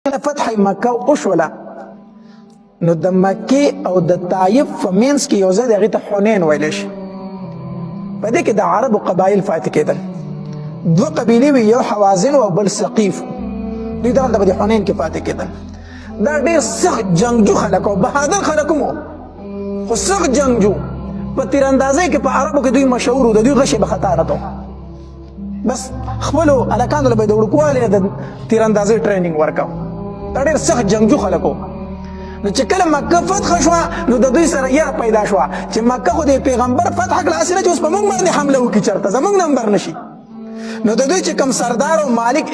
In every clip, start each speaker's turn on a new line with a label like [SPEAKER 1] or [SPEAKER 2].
[SPEAKER 1] فتح مکه وشوله نو د مکې او د طایف په منځ کې یو ځای دی هغې ته حنین ویلی شي. په دې کې د عربو قبایل پاتې کېدل. دوه قبیلې وي، یو حوازن او بل ثقیف. دوی دغلته په دې حنین کې پاتې کېدل. دا ډېر سخت جنګجو خلک او بهادر خلک هم وو، خو سخت جنګجو. په تیراندازۍ کې په عربو کې دوی مشهور وو، د دوی غشې به خطا نه ته. بس خپلو هلکانو له به یې د وړوکوالي د تیراندازۍ ټرینینګ ورکاو. دا ډېر سخت جنګجو خلک وو. نو چې کله مکه فتح شوه نو د دوی سره یره پیدا شوه چې مکه خو د پیغمبر فتح کړه، هسې نه چې اوس په موږ باندې حمله وکړي، چېرته زموږ نمبر نه شي. نو د دوی چې کوم سردار و مالک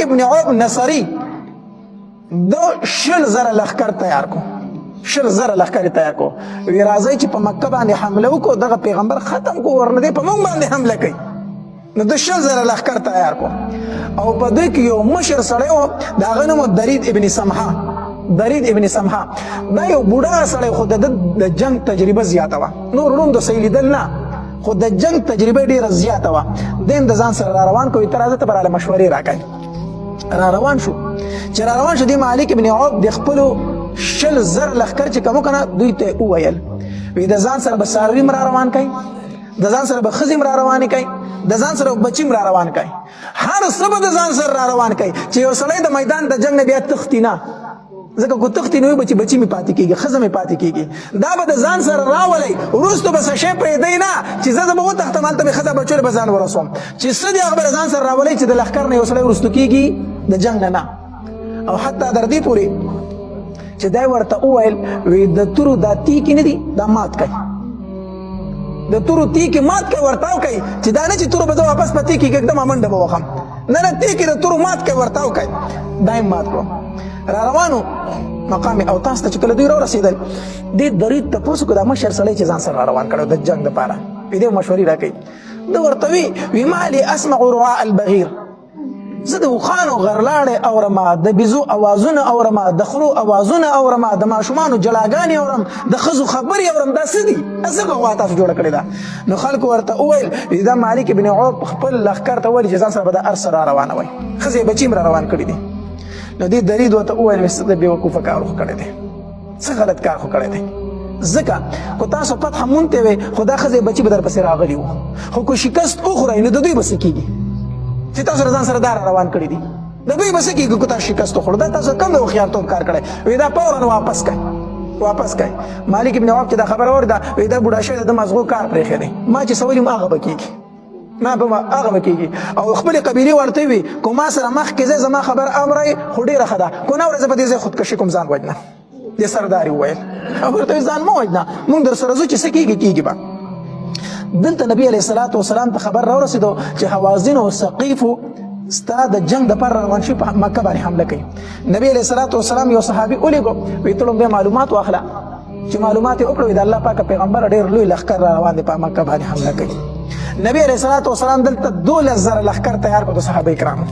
[SPEAKER 1] ابن عوف نصري، دو 100,000 لښکر تیار کو، 100,000 لښکر یې تیار کو. وی راځئ چې په مکه باندې حمله وکړو، دغه پیغمبر ختم کو، ورنه دی په موږ باندې حمله کوي. نو د 100,000 لښکر تیار کو او په دوی کې یو مشر سړی و، د هغه نوم درید ابن سمحه. دا یو بوډا سړی، خو د جنګ تجربه زیاته وه. نور روم د صحیح لیدل نه، خو د جنګ تجربه ډېره زیاته وه. دیم د ځان سره را روان کو، ته راځه ته به راله مشورې راکوې. را روان شو. چې را روان شو دی مالک ابن عوف د خپلو 100,000 لښکر چې کوم کنه دوی ته وویل، وی د ځان سره به څاروي را روان کوي، د ځان سره به ښځې را روانې کوي، د ځان سره بچی را روان کوي، هر څه به د ځان سره را روان کوي چې یو سړی د میدان د جنګ نه بیا تښتي نه. ځکه که تښتي نه وي بچی مې پاتې کېږي، ښځه مې پاتې کېږي. دا به د ځان سره راولئ، وروسته به څه شی پرېږدئ نه چې زه به وتښتم، هلته مې ښځه بچو به ځان ورسوم. چې څه دي هغه به د ځان سره راولئ چې د لښکر نه یو سړی وروستو کېږي د جنګ نه. او حتی تر دې پورې چې دی ورته وویل، وی د تورو دا تیکې نه دي، دا مات کوي، د تورو تیکې مات کوي، ورتاو کوي. چې دا نه چې تورو به زه واپس په تیکې کېږدم منډه به وخم، نه تیکې د تورو مات کوي، ورتاو کوي. دا یې مات کړو. را روانو مقام اوطاس ته چې کله دوی راورسېدل، دې درید تپوس وکړو دا مشر سړی چې ځان سره را روان کړی د جنګ دپاره، دې مشورې راکوي. ده ورته وی ما لي اسمع رعاء البغیر، زه د اوښانو غرلاړې اورم، د بیزو اوازونه اورم، د خرو اوازونه اورم، د ماشومانو جلاګانې اورم، د ښځو خبرې اورم. دا څه دي؟ څه غوا تاسو جوړه کړې ده؟ نو خلکو ورته وویل دا مالک ابن عوف خپل لښکر ته ویلي چې ځان سره به د هر څه را روانوئ، ښځې بچي را روان کړي دي. نو دې درید ورته وویل څه د بېوقوفه کار خو کړی دی، څه غلط کار خو کړی دی. ځکه که تاسو فتح مونته وې خو دا ښځې بچي به در پسې راغلي وو، خو که شکست وخورئ نو د دوی به څه کېږي چې تاسو ځان سره دا روان کړي دي؟ د دوی به څه کېږي که تاسو شکست وخورو؟ دا تاسو کم د هوښیارتوب کار کړی. وی دا فوراً واپس کوئ. مالک ابن عوف چې دا خبره واورېده، وی دا بوډا شوی د مزغو کار پرېښی دی، ما چې څه ویلي هغه به کېږي، او خپلې قبیلې ورته وي که ما سره مخکې ځئ زما خبر اورئ خو ډېره ښه ده، که نه اورئ زه په دې ځای خودکشي کوم، ځان وجنه. دې سردار یې وویل، او ورته ویل ځان مه وجنه، مونږ در سره ځو چې څه کېږي به. دلته نبي علیه الصلاة والسلام ته خبر راورسېدو چې حوازن او ثقیفو ستا د جنګ دپاره روان شي، په مکه باندې حمله کوي. نبي علیه الصلاة والسلام یو صحابي ولیږو، وی ته لومبی معلومات واخله. چې معلومات یې وکړه، وی د الله پاکه پیغمبر ډېر لوی لښکر را روان دی، په مکه باندې حمله کوي. نبی علیه الصلاة والسلام دلته 12,000 لښکر تیار کړو د صحابه کرامو،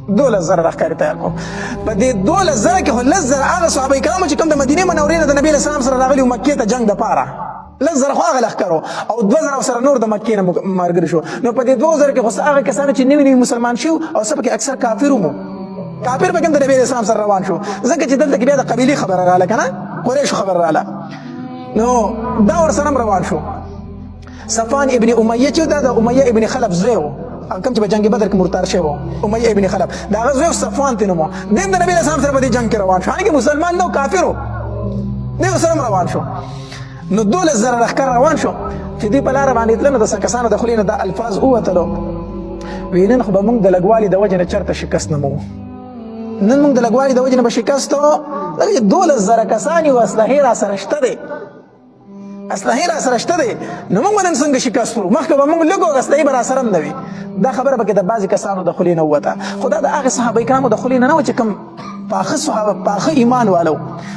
[SPEAKER 1] 12,000 لښکر تیار کړو. په دې 12,000 کې خو 10,000 هغه صحابه کرامو چې کوم د مدینې منورې نه د نبي علیه السلام سره راغلي وو مکې ته جنګ دپاره، 10,000 خو هغه لښکر وو، او 2,000 سره نور د مکې نه ملګري شو. نو په دې 2,000 کې خو هغه کسانو چې نوي مسلمان شوي او څه پکې اکثر کافر وو، کافر پکې هم د نبي علیه السلام سره روان شو. ځکه چې دلته کې بیا د قبیلې خبره راغله که نه، قریشو خبره راغله. نو دا ورسره هم روان شو. صفوان ابن امیه چې دا د امیه ابن خلف زوی و، کوم چې په جنګ بدر کې مرتد شوی و، امیه ابن خلف، د هغه زوی صفوان ته نوم و. دی هم د نبي علیه السلام سره په دې جنګ کې روان شو، هغه مسلمان نه و، کافر و، دی ورسره هم روان شو. نو 12,000 لښکر روان شو. چې دوی په لاره باندې تلل نو د کسانو د خولې نه دا الفاظ ووتلو، وی نن خو به موږ د لږوالي د وجې نه چېرته شکست نه مومو، نن موږ د لږوالي د وجې نه به شکست و. 12,000 کسان یو، اسلحې را سره شته دی، نو موږ به نن څنګه شکست وکړو؟ مخکې به موږ لږ و، اسلحې به را سره هم نه وي. دا خبره پکې د بعضې کسانو د خولې نه ووته، خو دا د هغې صحابه کرامو د خولې نه نه وه چې کوم پاخه صحابه، پاخه ایمان والو.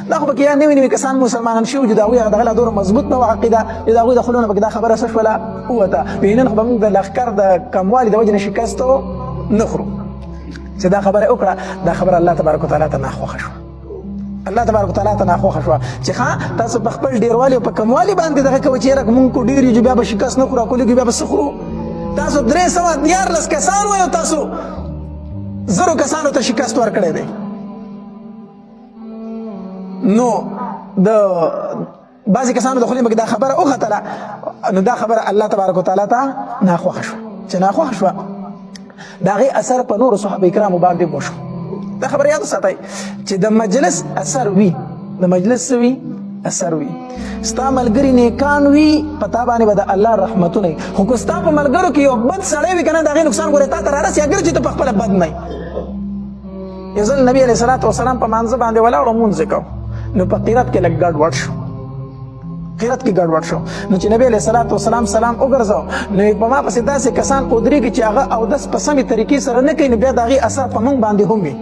[SPEAKER 1] دا خو پکې یا نوي کسان مسلمانان شوي چې د هغوی دغه لا دومره مضبوط نه وه عقیده، چې د هغوی د خولو نه پکې دا خبره څه شوله ووته. نن خو به موږ د لښکر د کموالي د وجې نه شکست نه خورو. چې دا خبره وکړه، دا خبره الله تبارک وتعالی ته ناخوښه شوه، الله تبارک وتعالی ته ناخوښه شوه چې ښه تاسو په خپل ډېروالي او په کموالي باندې دغه کوئ چې یاره مونږ کو ډېر یو بیا به شکست نه خورو، او که لږ بیا به څه خورو. تاسو 314 کسان وئ او تاسو زرو کسانو ته شکست ورکړی دی. نو د بعضې کسانو د خولې مکې دا خبره وختله، نو دا خبره الله تبارک وتعالی ته ناخوښه شوه. چې ناخوښه شوه د هغې اثر په نورو صحابه کرامو باندې وشو. دا خبره یاد وساتئ چې د مجلس اثر وي، د مجلس څه وي؟ اثر وي. ستا ملګري نیکان وي، په تا باندې به د الله رحمتونه وي. خو که ستا په ملګرو کې یو بد سړی وي که نه، د هغې نقصان ګورې تا ته رارسي، اګر چې ته په خپله بد نه یې. یو ځل نبي علیه صلات وسلام په مانځه باندې ولاړ او مونځ یې کوو، نو په قرات کې لږ ګډوډ شو، قرات کې ګډوډ شو. نو چې نبی علیه صلات وسلام سلام وګرځاو، نو په ما پسې داسې کسان ودرېږي چې هغه اودس په سمې طریقې سره نه کوي، نو بیا د هغې اثر په موږ باندې هم وي.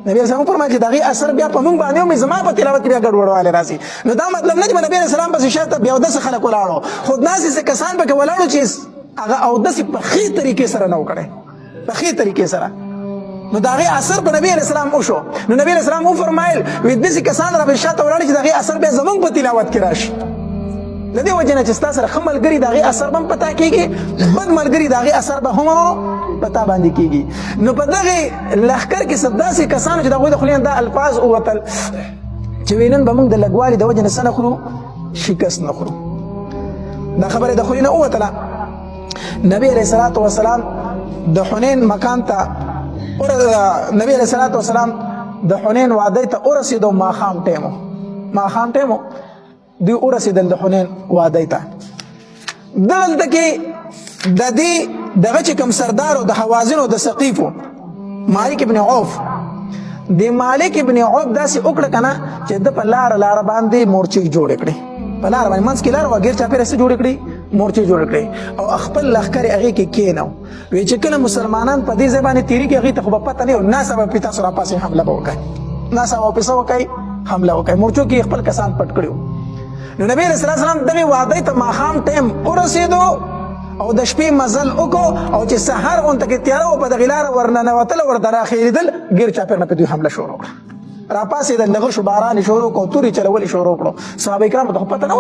[SPEAKER 1] نبی علیه السلام وفرمایل چې د هغې اثر بیا په موږ باندې هم وي، زما په تلاوت کې بیا ګډوډوالی راځي. نو دا مطلب نه چې به نبي علیه السلام پسې شاته بیا اودسه خلک ولاړو، خو داسې کسان پکې ولاړو چې هغه اودس یې په ښې طریقې سره نه و کړی، په ښې طریقې سره. نو د هغې اثر په نبي علیه السلام وشو. نو نبي علیه السلام وفرمایل وایي داسې کسان را پسې شاته ولاړ چې د هغې اثر بیا زموږ په تلاوت کې راشي. د دې وجې نه چې ستا سره ښه ملګري د هغې اثر به هم په تا کېږي، بد ملګري د هغې اثر به هم په تا باندې کېږي. نو په دغې لښکر کې داسې کسانو چې د هغوی د خولې نه دا الفاظ ووتل چې وایي نن به موږ د لږوالي د وجې نه څه نه خورو؟ شکست نه خورو. دا خبره د خولې نه ووتله. نبي علیه الصلاة وسلام د حنین مکان ته نبی علیه الصلاة وسلام د حنین وادۍ ته ورسېدو، ماښام ټیم و، ماښام ټیم و، دوی ورسېدل د حنین وادۍ ته. دلته کې د دې دغه چې کوم سردار و د حوازنو د ثقیفو مالک ابن عوف، د مالک ابن عوف داسې وکړه که نه چې د په لاره باندې مورچې جوړې کړې، په لاره باندې منځ کې لاره وه، ګیر چاپېره څه جوړې کړې؟ مورچې جوړې کړې، او خپل لښکر یې هغې کې کېنو. وایي چې کله مسلمانان په دې ځای باندې تېرېږي هغې ته خو به پته نه وي، ناڅه به پرې تاسو راپاسې حمله به وکړئ، ناڅه به پرې څه وکړئ؟ حمله وکړئ. مورچو کې خپل کسان پټ کړي وو. نو نبی علیه السلام دغې وادۍ ته ماښام ټیم ورسېدو او د شپې مزل وکړو، او چې سهار غونته کې تیاره و، په دغې لاره ورننوتله، ورته راخېرېدل، ګیر چاپېر نه په دوی حمله شروع کړه، راپاسېدل، دغه شو باران یې شروع کړو، تورې چلول یې شروع کړو. صحابه کرامو ته خو پته نه